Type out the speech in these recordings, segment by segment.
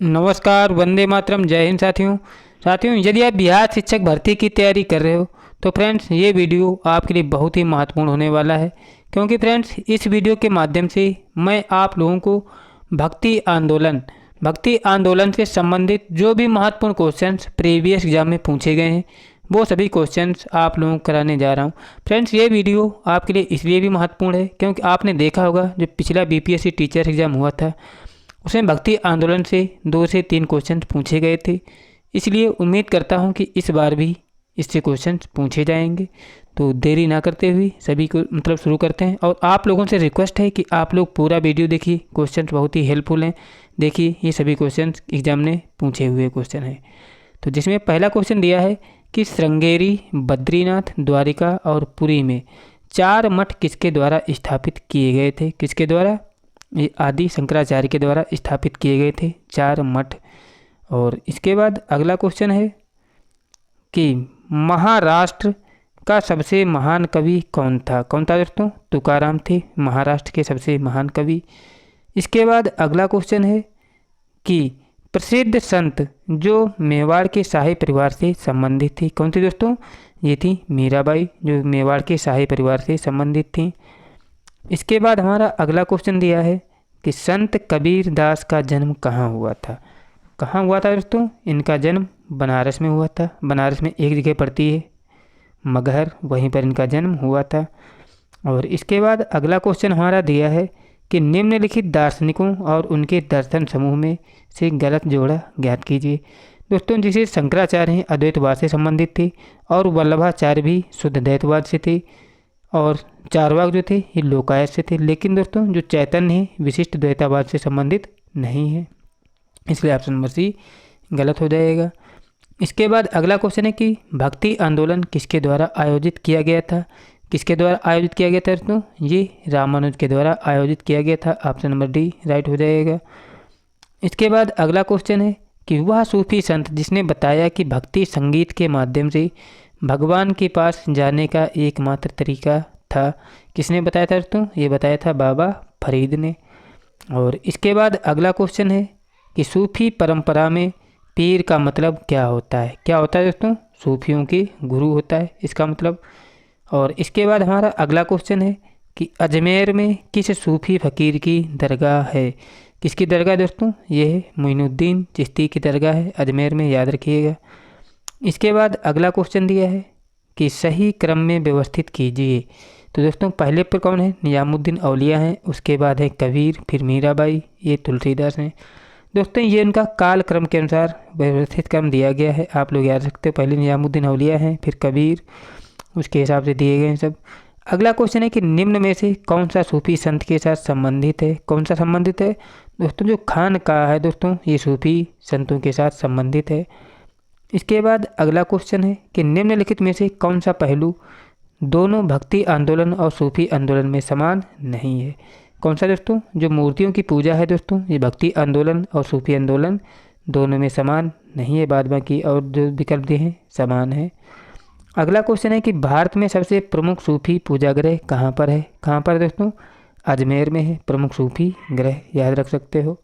नमस्कार, वंदे मातरम, जय हिंद साथियों, यदि आप बिहार शिक्षक भर्ती की तैयारी कर रहे हो तो फ्रेंड्स ये वीडियो आपके लिए बहुत ही महत्वपूर्ण होने वाला है। क्योंकि फ्रेंड्स इस वीडियो के माध्यम से मैं आप लोगों को भक्ति आंदोलन से संबंधित जो भी महत्वपूर्ण क्वेश्चंस प्रीवियस एग्जाम में पूछे गए हैं वो सभी क्वेश्चंस आप लोगों को कराने जा रहा हूँ। फ्रेंड्स ये वीडियो आपके लिए इसलिए भी महत्वपूर्ण है क्योंकि आपने देखा होगा जो पिछला बीपीएससी टीचर एग्ज़ाम हुआ था उसमें भक्ति आंदोलन से 2 से 3 क्वेश्चन पूछे गए थे। इसलिए उम्मीद करता हूं कि इस बार भी इससे क्वेश्चन पूछे जाएंगे। तो देरी ना करते हुए सभी को शुरू करते हैं। और आप लोगों से रिक्वेस्ट है कि आप लोग पूरा वीडियो देखिए, क्वेश्चन बहुत ही हेल्पफुल हैं। देखिए ये सभी क्वेश्चन एग्जाम ने पूछे हुए क्वेश्चन हैं। तो जिसमें पहला क्वेश्चन दिया है कि श्रृंगेरी, बद्रीनाथ, द्वारिका और पुरी में 4 मठ किसके द्वारा स्थापित किए गए थे? किसके द्वारा? ये आदि शंकराचार्य के द्वारा स्थापित किए गए थे 4 मठ। और इसके बाद अगला क्वेश्चन है कि महाराष्ट्र का सबसे महान कवि कौन था? कौन था दोस्तों? तुकाराम थे महाराष्ट्र के सबसे महान कवि। इसके बाद अगला क्वेश्चन है कि प्रसिद्ध संत जो मेवाड़ के शाही परिवार से संबंधित थी, कौन थी दोस्तों? ये थी मीराबाई, जो मेवाड़ के शाही परिवार से संबंधित थी। इसके बाद हमारा अगला क्वेश्चन दिया है कि संत कबीर दास का जन्म कहाँ हुआ था? कहाँ हुआ था दोस्तों? इनका जन्म बनारस में हुआ था। बनारस में एक जगह पड़ती है मगहर, वहीं पर इनका जन्म हुआ था। और इसके बाद अगला क्वेश्चन हमारा दिया है कि निम्नलिखित दार्शनिकों और उनके दर्शन समूह में से गलत जोड़ा ज्ञात कीजिए। दोस्तों जिसे शंकराचार्य हैं अद्वैतवाद से संबंधित थे और वल्लभाचार्य भी शुद्ध द्वैतवाद से थे और चारवाक जो थे ये लोकायत से थे। लेकिन दोस्तों जो चैतन्य है विशिष्ट द्वैतवाद से संबंधित नहीं है, इसलिए ऑप्शन नंबर सी गलत हो जाएगा। इसके बाद अगला क्वेश्चन है कि भक्ति आंदोलन किसके द्वारा आयोजित किया गया था? किसके द्वारा आयोजित किया गया था दोस्तों? ये रामानुज के द्वारा आयोजित किया गया था। ऑप्शन नंबर डी राइट हो जाएगा। इसके बाद अगला क्वेश्चन है कि वह सूफी संत जिसने बताया कि भक्ति संगीत के माध्यम से भगवान के पास जाने का एकमात्र तरीका था, किसने बताया था दोस्तों? ये बताया था बाबा फरीद ने। और इसके बाद अगला क्वेश्चन है कि सूफी परंपरा में पीर का मतलब क्या होता है? क्या होता है दोस्तों? सूफियों के गुरु होता है इसका मतलब। और इसके बाद हमारा अगला क्वेश्चन है कि अजमेर में किस सूफी फ़कीर की दरगाह है? किसकी दरगाह दोस्तों? ये है मोइनुद्दीन चिश्ती की दरगाह है अजमेर में, याद रखिएगा। इसके बाद अगला क्वेश्चन दिया है कि सही क्रम में व्यवस्थित कीजिए। तो दोस्तों पहले पर कौन है? निजामुद्दीन औलिया हैं, उसके बाद है कबीर, फिर मीराबाई, ये तुलसीदास हैं। दोस्तों ये उनका काल क्रम के अनुसार व्यवस्थित क्रम दिया गया है, आप लोग याद रखते हो। पहले निजामुद्दीन औलिया हैं, फिर कबीर, उसके हिसाब से दिए गए हैं सब। अगला क्वेश्चन है कि निम्न में से कौन सा सूफी संत के साथ संबंधित है? कौन सा संबंधित है दोस्तों? जो खानकाह है दोस्तों ये सूफी संतों के साथ संबंधित है। इसके बाद अगला क्वेश्चन है कि निम्नलिखित में से कौन सा पहलू दोनों भक्ति आंदोलन और सूफी आंदोलन में समान नहीं है? कौन सा दोस्तों? जो मूर्तियों की पूजा है दोस्तों ये भक्ति आंदोलन और सूफी आंदोलन दोनों में समान नहीं है, बाद बाकी और जो विकल्प दिए हैं समान है। अगला क्वेश्चन है कि भारत में सबसे प्रमुख सूफी पूजागृह कहाँ पर है? कहाँ पर दोस्तों? अजमेर में है प्रमुख सूफी ग्रह, याद रख सकते हो।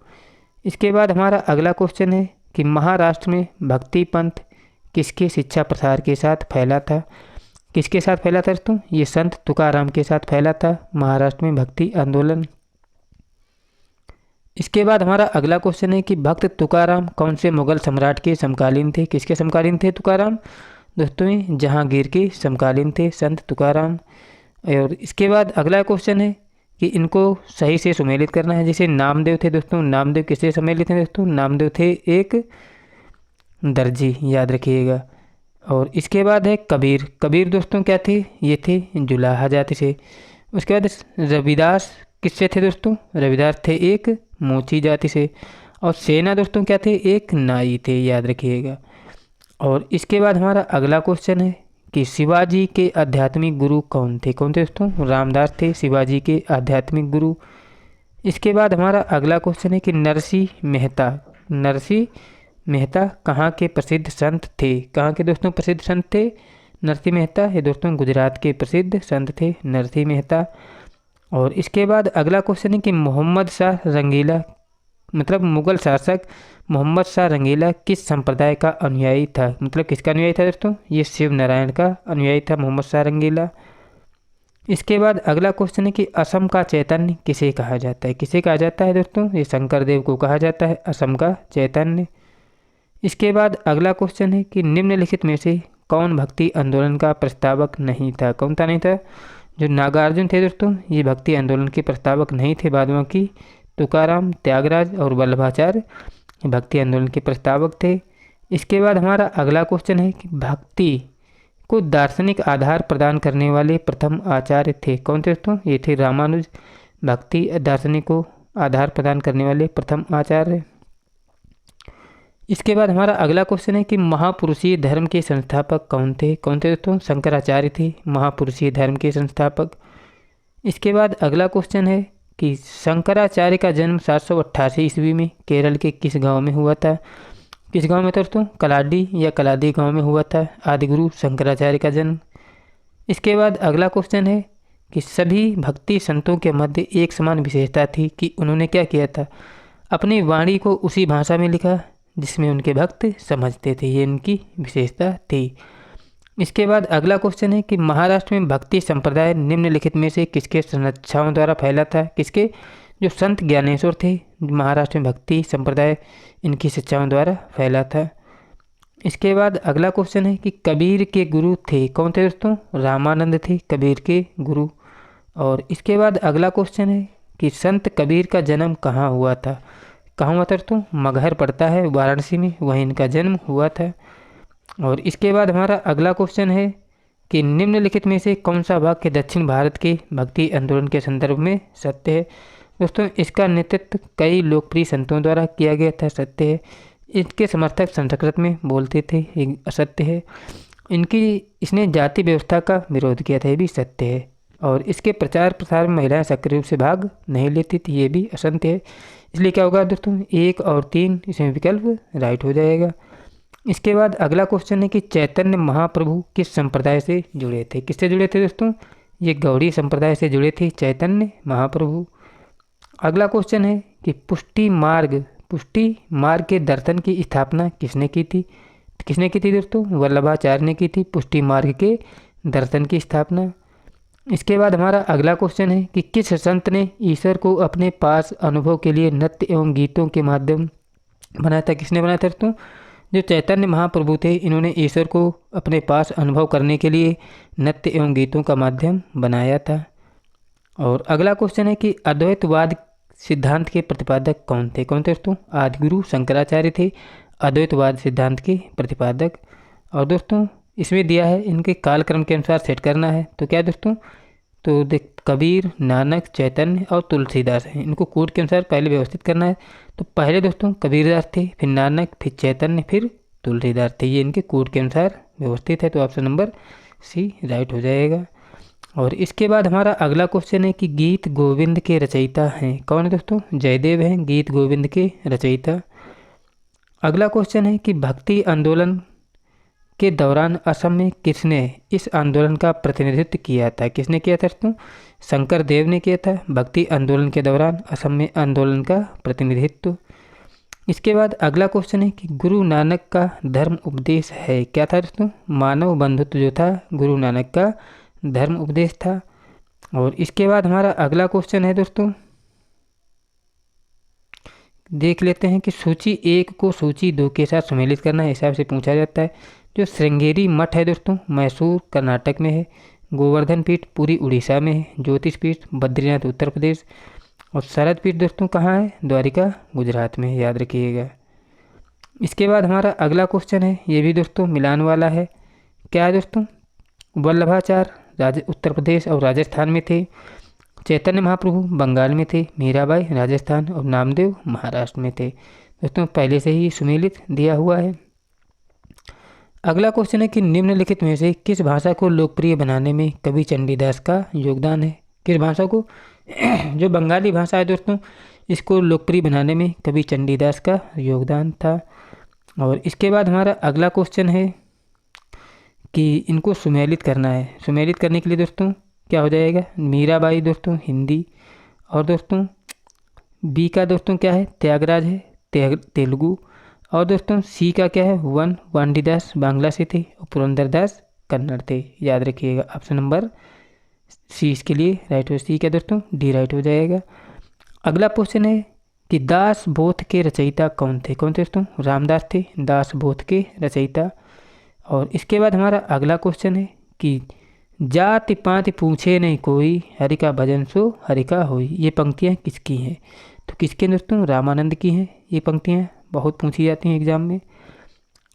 इसके बाद हमारा अगला क्वेश्चन है कि महाराष्ट्र में भक्ति पंथ किसके शिक्षा प्रसार के साथ फैला था? किसके साथ फैला था दोस्तों? ये संत तुकाराम के साथ फैला था महाराष्ट्र में भक्ति आंदोलन। इसके बाद हमारा अगला क्वेश्चन है कि भक्त तुकाराम कौन से मुगल सम्राट के समकालीन थे? किसके समकालीन थे तुकाराम? दोस्तों ये जहांगीर के समकालीन थे संत तुकाराम। और इसके बाद अगला क्वेश्चन है कि इनको सही से सुमेलित करना है। जैसे नामदेव थे दोस्तों, नामदेव किससे सम्मिलित हैं दोस्तों? नामदेव थे एक दर्जी, याद रखिएगा। और इसके बाद है कबीर, कबीर दोस्तों क्या थे? ये थे जुलाहा जाति से। उसके बाद रविदास किससे थे दोस्तों? रविदास थे एक मोची जाति से। और सेना दोस्तों क्या थे? एक नाई थे, याद रखिएगा। और इसके बाद हमारा अगला क्वेश्चन है कि शिवाजी के आध्यात्मिक गुरु कौन थे? कौन थे दोस्तों? रामदास थे शिवाजी के आध्यात्मिक गुरु। इसके बाद हमारा अगला क्वेश्चन है कि नरसिंह मेहता कहाँ के प्रसिद्ध संत थे? कहाँ के दोस्तों प्रसिद्ध संत थे? नरसिंह मेहता ये दोस्तों गुजरात के प्रसिद्ध संत थे नरसिंह मेहता। और इसके बाद अगला क्वेश्चन है कि मोहम्मद शाह रंगीला मतलब मुगल शासक मोहम्मद शाह रंगीला किस संप्रदाय का अनुयायी था? मतलब किसका अनुयायी था दोस्तों? ये शिव नारायण का अनुयायी था मोहम्मद शाह रंगीला। इसके बाद अगला क्वेश्चन है कि असम का चैतन्य किसे कहा जाता है? किसे कहा जाता है दोस्तों? ये शंकर देव को कहा जाता है असम का चैतन्य। इसके बाद अगला क्वेश्चन है कि निम्नलिखित में से कौन भक्ति आंदोलन का प्रस्तावक नहीं था? कौन था नहीं था? जो नागार्जुन थे दोस्तों, ये भक्ति आंदोलन के प्रस्तावक नहीं थे। बाद बाकी तुकाराम, त्यागराज और वल्लभाचार्य भक्ति आंदोलन के प्रस्तावक थे। इसके बाद हमारा अगला क्वेश्चन है कि भक्ति को दार्शनिक आधार प्रदान करने वाले प्रथम आचार्य थे? कौन थे दोस्तों? ये थे रामानुज, भक्ति दार्शनिक को आधार प्रदान करने वाले प्रथम आचार्य। इसके बाद हमारा अगला क्वेश्चन है कि महापुरुषीय धर्म के संस्थापक कौन थे? कौन थे दोस्तों? शंकराचार्य थे महापुरुषीय धर्म के संस्थापक। इसके बाद अगला क्वेश्चन है कि शंकराचार्य का जन्म 788 ईस्वी में केरल के किस गांव में हुआ था? किस गांव में था दोस्तों? कलाडी या कलादी गांव में हुआ था आदिगुरु शंकराचार्य का जन्म। इसके बाद अगला क्वेश्चन है कि सभी भक्ति संतों के मध्य एक समान विशेषता थी कि उन्होंने क्या किया था? अपनी वाणी को उसी भाषा में लिखा जिसमें उनके भक्त समझते थे। ये उनकी विशेषता थी। इसके बाद अगला क्वेश्चन है कि महाराष्ट्र में भक्ति संप्रदाय निम्नलिखित में से किसके संरक्षाओं द्वारा फैला था? किसके? जो संत ज्ञानेश्वर थे महाराष्ट्र में भक्ति संप्रदाय इनकी शिक्षाओं द्वारा फैला था। इसके बाद अगला क्वेश्चन है कि कबीर के गुरु थे? कौन थे दोस्तों? रामानंद थे कबीर के गुरु। और इसके बाद अगला क्वेश्चन है कि संत कबीर का जन्म कहाँ हुआ था? कहाँ हुआ था दोस्तों? मगहर पड़ता है वाराणसी में, वहीं इनका जन्म हुआ था। और इसके बाद हमारा अगला क्वेश्चन है कि निम्नलिखित में से कौन सा वाक्य दक्षिण भारत के भक्ति आंदोलन के संदर्भ में सत्य है? दोस्तों इसका नेतृत्व कई लोकप्रिय संतों द्वारा किया गया था, सत्य है। इसके समर्थक संस्कृत में बोलते थे, ये असत्य है। इसने जाति व्यवस्था का विरोध किया था, ये भी सत्य है। और इसके प्रचार प्रसार में महिलाएं सक्रिय रूप से भाग नहीं लेती थी, ये भी असत्य है। इसलिए क्या होगा दोस्तों? 1 और 3 इसमें विकल्प राइट हो जाएगा। इसके बाद अगला क्वेश्चन है कि चैतन्य महाप्रभु किस संप्रदाय से जुड़े थे? किससे जुड़े थे दोस्तों? ये गौड़ी संप्रदाय से जुड़े थे चैतन्य महाप्रभु। अगला क्वेश्चन है कि पुष्टि मार्ग के दर्शन की स्थापना किसने की थी? किसने की थी दोस्तों? वल्लभाचार्य ने की थी पुष्टि मार्ग के दर्शन की स्थापना। इसके बाद हमारा अगला क्वेश्चन है कि किस संत ने ईश्वर को अपने पास अनुभव के लिए नृत्य एवं गीतों के माध्यम बनाया था? किसने बनाया था दोस्तों? जो चैतन्य महाप्रभु थे, इन्होंने ईश्वर को अपने पास अनुभव करने के लिए नृत्य एवं गीतों का माध्यम बनाया था। और अगला क्वेश्चन है कि अद्वैतवाद सिद्धांत के प्रतिपादक कौन थे? कौन थे दोस्तों? आदिगुरु शंकराचार्य थे अद्वैतवाद सिद्धांत के प्रतिपादक। और दोस्तों इसमें दिया है इनके कालक्रम के अनुसार सेट करना है। तो क्या दोस्तों? तो देख कबीर, नानक, चैतन्य और तुलसीदास हैं, इनको कोड के अनुसार पहले व्यवस्थित करना है। तो पहले दोस्तों कबीरदास थे, फिर नानक, फिर चैतन्य, फिर तुलसीदास थे। ये इनके कोड के अनुसार व्यवस्थित है। तो ऑप्शन नंबर सी राइट हो जाएगा। और इसके बाद हमारा अगला क्वेश्चन है कि गीत गोविंद के रचयिता हैं? कौन है दोस्तों? जयदेव हैं गीत गोविंद के रचयिता। अगला क्वेश्चन है कि भक्ति आंदोलन के दौरान असम में किसने इस आंदोलन का प्रतिनिधित्व किया था? किसने किया था दोस्तों? शंकर देव ने किया था भक्ति आंदोलन के दौरान असम में आंदोलन का प्रतिनिधित्व। इसके बाद अगला क्वेश्चन है कि गुरु नानक का धर्म उपदेश है? क्या था दोस्तों? मानव बंधुत्व जो था गुरु नानक का धर्म उपदेश था। और इसके बाद हमारा अगला क्वेश्चन है दोस्तों, देख लेते हैं कि सूची 1 को सूची 2 के साथ सम्मिलित करना है, हिसाब से पूछा जाता है। जो श्रृंगेरी मठ है दोस्तों, मैसूर कर्नाटक में है। गोवर्धन पीठ पूरी उड़ीसा में है। ज्योतिष पीठ बद्रीनाथ उत्तर प्रदेश। और शरद पीठ दोस्तों कहाँ है? द्वारिका गुजरात में, याद रखिएगा। इसके बाद हमारा अगला क्वेश्चन है, ये भी दोस्तों मिलान वाला है। क्या है दोस्तों? वल्लभाचार्य उत्तर प्रदेश और राजस्थान में थे। चैतन्य महाप्रभु बंगाल में थे। मीराबाई राजस्थान और नामदेव महाराष्ट्र में थे। दोस्तों पहले से ही सुमेलित दिया हुआ है। अगला क्वेश्चन है कि निम्नलिखित में से किस भाषा को लोकप्रिय बनाने में कवि चंडीदास का योगदान है? किस भाषा को? जो बंगाली भाषा है दोस्तों, इसको लोकप्रिय बनाने में कवि चंडीदास का योगदान था। और इसके बाद हमारा अगला क्वेश्चन है कि इनको सुमेलित करना है। सुमेलित करने के लिए दोस्तों क्या हो जाएगा? मीराबाई दोस्तों हिंदी, और दोस्तों बी का दोस्तों क्या है, त्यागराज है, तेलुगु। और दोस्तों सी का क्या है, वांडीदास बांग्ला से थे और पुरंदरदास कन्नड़ थे। याद रखिएगा ऑप्शन नंबर सी इसके लिए राइट हो। सी क्या दोस्तों, डी राइट हो जाएगा। अगला क्वेश्चन है कि दास बोध के रचयिता कौन थे। कौन थे दोस्तों, रामदास थे दास बोध के रचयिता। और इसके बाद हमारा अगला क्वेश्चन है कि जाति पाति पूछे नहीं कोई, हरि का भजन सो हरि का होई। ये पंक्तियाँ किसकी हैं, तो किसके दोस्तों, रामानंद की हैं। ये पंक्तियाँ बहुत पूछी जाती हैं एग्जाम में।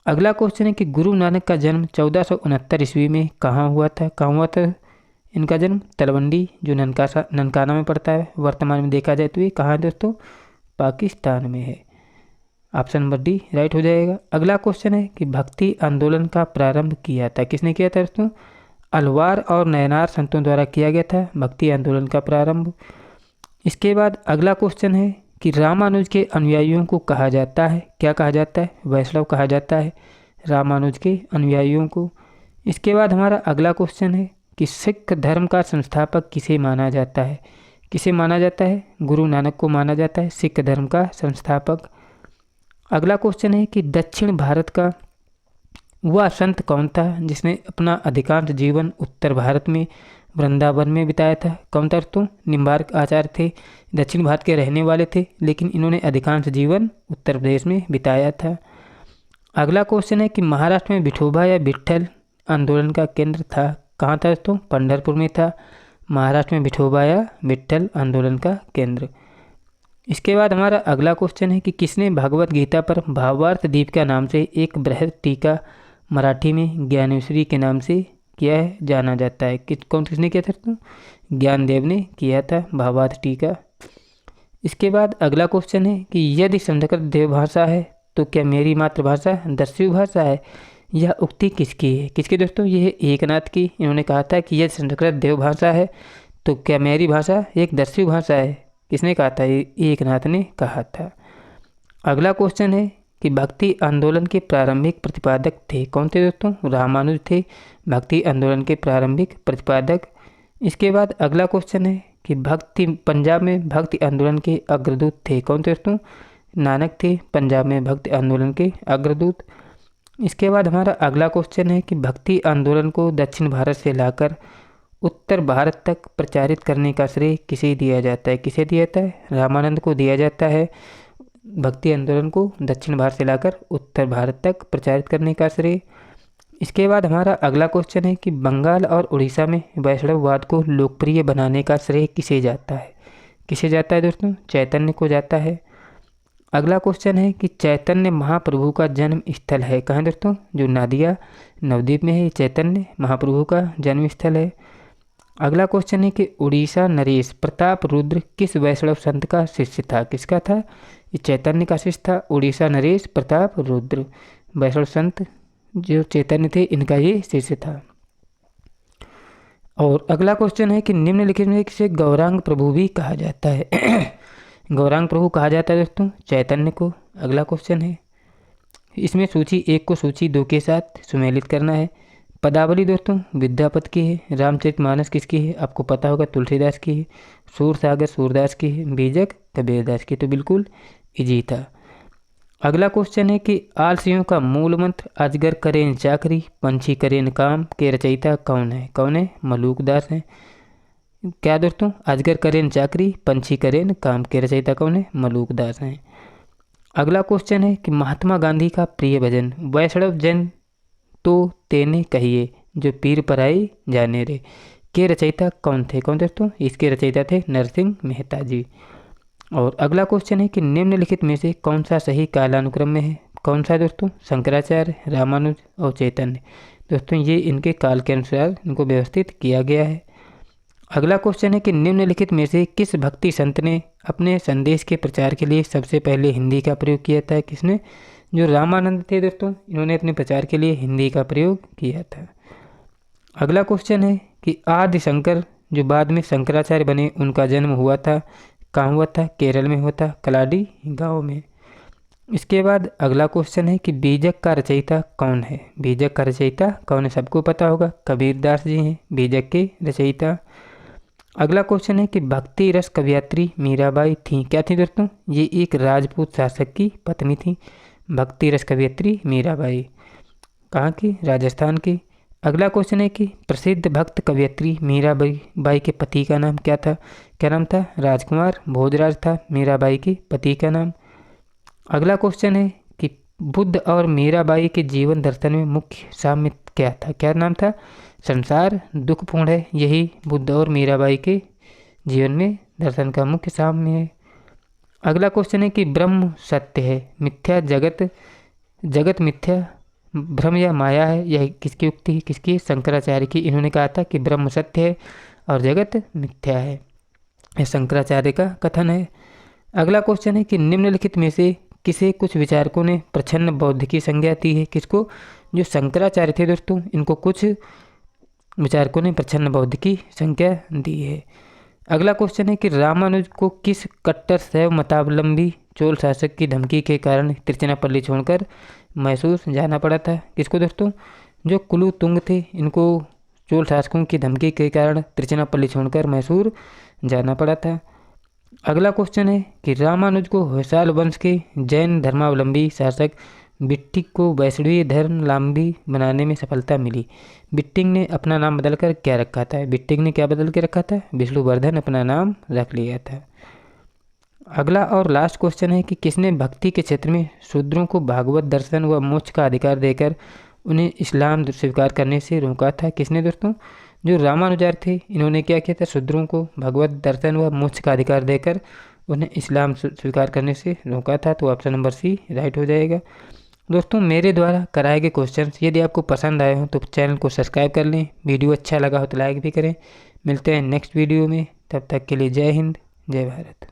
अगला क्वेश्चन है कि गुरु नानक का जन्म 1469 ईस्वी में कहाँ हुआ था। कहाँ हुआ था इनका जन्म, तलवंडी जो ननकाना में पड़ता है। वर्तमान में देखा जाए तो ये कहाँ है दोस्तों, पाकिस्तान में है। ऑप्शन नंबर डी राइट हो जाएगा। अगला क्वेश्चन है कि भक्ति आंदोलन का प्रारंभ किया था, किसने किया था दोस्तों, अलवार और नयनार संतों द्वारा किया गया था भक्ति आंदोलन का प्रारंभ। इसके बाद अगला क्वेश्चन है कि रामानुज के अनुयायियों को कहा जाता है, क्या कहा जाता है, वैष्णव कहा जाता है रामानुज के अनुयायियों को। इसके बाद हमारा अगला क्वेश्चन है कि सिख धर्म का संस्थापक किसे माना जाता है। किसे माना जाता है, गुरु नानक को माना जाता है सिख धर्म का संस्थापक। अगला क्वेश्चन है कि दक्षिण भारत का वह संत कौन था जिसने अपना अधिकांश जीवन उत्तर भारत में वृंदावन में बिताया था। कौन था दोस्तों, निम्बार्क आचार्य थे, दक्षिण भारत के रहने वाले थे, लेकिन इन्होंने अधिकांश जीवन उत्तर प्रदेश में बिताया था। अगला क्वेश्चन है कि महाराष्ट्र में विठोबा या विट्ठल आंदोलन का केंद्र था। कहाँ था दोस्तों, पंढरपुर में था महाराष्ट्र में विठोबा या विट्ठल आंदोलन का केंद्र। इसके बाद हमारा अगला क्वेश्चन है कि किसने भगवत गीता पर भावार्थ दीपिका नाम से एक बृहद टीका मराठी में ज्ञानेश्वरी के नाम से किया है, जाना जाता है। किसने किया था दोस्तों, ज्ञानदेव ने किया था भावार्थ टीका। इसके बाद अगला क्वेश्चन है कि यदि संस्कृत देवभाषा है तो क्या मेरी मातृभाषा दस्यु भाषा है। यह उक्ति किसकी है, किसकी दोस्तों, ये है एकनाथ की। इन्होंने कहा था कि यदि संस्कृत देवभाषा है तो क्या मेरी भाषा एक दस्यु भाषा है। किसने कहा था, ये एकनाथ ने कहा था। अगला क्वेश्चन है कि भक्ति आंदोलन के प्रारंभिक प्रतिपादक थे। कौन थे दोस्तों, रामानुज थे भक्ति आंदोलन के प्रारंभिक प्रतिपादक। इसके बाद अगला क्वेश्चन है कि पंजाब में भक्ति आंदोलन के अग्रदूत थे। कौन थे दोस्तों, नानक थे पंजाब में भक्ति आंदोलन के अग्रदूत। इसके बाद हमारा अगला क्वेश्चन है कि भक्ति आंदोलन को दक्षिण भारत से लाकर उत्तर भारत तक प्रचारित करने का श्रेय किसे दिया जाता है। किसे दिया जाता है, रामानंद को दिया जाता है भक्ति आंदोलन को दक्षिण भारत से लाकर उत्तर भारत तक प्रचारित करने का श्रेय। इसके बाद हमारा अगला क्वेश्चन है कि बंगाल और उड़ीसा में वैष्णववाद को लोकप्रिय बनाने का श्रेय किसे जाता है। किसे जाता है दोस्तों, चैतन्य को जाता है। अगला क्वेश्चन है कि चैतन्य महाप्रभु का जन्म स्थल है कहाँ दोस्तों, जो नादिया नवद्वीप में है, चैतन्य महाप्रभु का जन्म स्थल है। अगला क्वेश्चन है कि उड़ीसा नरेश प्रताप रुद्र किस वैष्णव संत का शिष्य था। किसका था, ये चैतन्य का शिष्य था उड़ीसा नरेश प्रताप रुद्र। वैष्णव संत जो चैतन्य थे इनका ये शिष्य था। और अगला क्वेश्चन है कि निम्नलिखित में किसे गौरांग प्रभु भी कहा जाता है। गौरांग प्रभु कहा जाता है दोस्तों चैतन्य को। अगला क्वेश्चन है, इसमें सूची 1 को सूची 2 के साथ सुमेलित करना है। पदावली दोस्तों विद्यापत की है। रामचरितमानस किसकी है, आपको पता होगा तुलसीदास की है। सूरसागर सूरदास की है। बीजक कबीरदास की। तो बिल्कुल इजी था। अगला क्वेश्चन है कि आलसियों का मूल मंत्र अजगर करें चाकरी पंछी करें काम के रचयिता कौन है। कौन है, मलूकदास हैं। क्या दोस्तों, अजगर करें चाकरी पंछी करें काम के रचयिता कौन है, मलूकदास हैं। अगला क्वेश्चन है कि महात्मा गांधी का प्रिय भजन वैष्णव जन तो तेने कहिए जो पीर पराई जाने रे के रचयिता कौन थे। कौन दोस्तों, इसके रचयिता थे नरसिंह मेहता जी। और अगला क्वेश्चन है कि निम्नलिखित में से कौन सा सही कालानुक्रम में है। कौन सा दोस्तों, शंकराचार्य रामानुज और चैतन्य। दोस्तों ये इनके काल के अनुसार इनको व्यवस्थित किया गया है। अगला क्वेश्चन है कि निम्नलिखित में से किस भक्ति संत ने अपने संदेश के प्रचार के लिए सबसे पहले हिंदी का प्रयोग किया था। किसने, जो रामानंद थे दोस्तों, इन्होंने अपने प्रचार के लिए हिंदी का प्रयोग किया था। अगला क्वेश्चन है कि आदि शंकर जो बाद में शंकराचार्य बने उनका जन्म हुआ था, कहाँ हुआ था, केरल में हुआ था, कलाडी गांव में। इसके बाद अगला क्वेश्चन है कि बीजक का रचयिता कौन है। बीजक का रचयिता कौन है, सबको पता होगा, कबीरदास जी हैं बीजक के रचयिता। अगला क्वेश्चन है कि भक्ति रस कवयित्री मीराबाई थी, क्या थी दोस्तों? ये एक राजपूत शासक की पत्नी थी। भक्ति रस कवयित्री मीराबाई कहाँ की? राजस्थान की। अगला क्वेश्चन है कि प्रसिद्ध भक्त कवयित्री मीराबाई के पति का नाम क्या था? क्या नाम था? राजकुमार भोजराज था मीराबाई के पति का नाम। अगला क्वेश्चन है कि बुद्ध और मीराबाई के जीवन दर्शन में मुख्य साम्य क्या था? क्या नाम था? संसार दुखपूर्ण है, यही बुद्ध और मीराबाई के जीवन में दर्शन का मुख्य साम्य है। अगला क्वेश्चन है कि ब्रह्म सत्य है, मिथ्या जगत मिथ्या, भ्रम या माया है, यह किसकी उक्ति है? किसकी? शंकराचार्य की। इन्होंने कहा था कि ब्रह्म सत्य है और जगत मिथ्या है, यह शंकराचार्य का कथन है। अगला क्वेश्चन है कि निम्नलिखित में से किसे कुछ विचारकों ने प्रच्छन्न बौद्ध की संज्ञा दी है? किसको? जो शंकराचार्य थे दोस्तों, इनको कुछ विचारकों ने प्रच्छन्न बौद्ध की संज्ञा दी है। अगला क्वेश्चन है कि रामानुज को किस कट्टर शैव मतावलंबी चोल शासक की धमकी के कारण तिरुचिरापल्ली छोड़कर मैसूर जाना पड़ा था? किसको दोस्तों? जो कुलूतुंग थे, इनको चोल शासकों की धमकी के कारण तिरुचिरापल्ली छोड़कर मैसूर जाना पड़ा था। अगला क्वेश्चन है कि रामानुज को होयसाल वंश के जैन धर्मावलंबी शासक बिट्टिक को वैष्णवीय धर्मावलंबी बनाने में सफलता मिली। बिट्टिक ने अपना नाम बदलकर क्या रखा था? बिट्टिक ने क्या बदल के रखा था? विष्णुवर्धन अपना नाम रख लिया था। अगला और लास्ट क्वेश्चन है कि किसने भक्ति के क्षेत्र में शूद्रों को भागवत दर्शन व मोक्ष का अधिकार देकर उन्हें इस्लाम स्वीकार करने से रोका था? किसने दोस्तों? जो रामानुजाचार्य थे, इन्होंने क्या किया था? शूद्रों को भगवत दर्शन व मोक्ष का अधिकार देकर उन्हें इस्लाम स्वीकार करने से रोका था। तो ऑप्शन नंबर सी राइट हो जाएगा। दोस्तों, मेरे द्वारा कराए गए क्वेश्चंस यदि आपको पसंद आए हो तो चैनल को सब्सक्राइब कर लें, वीडियो अच्छा लगा हो तो लाइक भी करें। मिलते हैं नेक्स्ट वीडियो में, तब तक के लिए जय हिंद, जय भारत।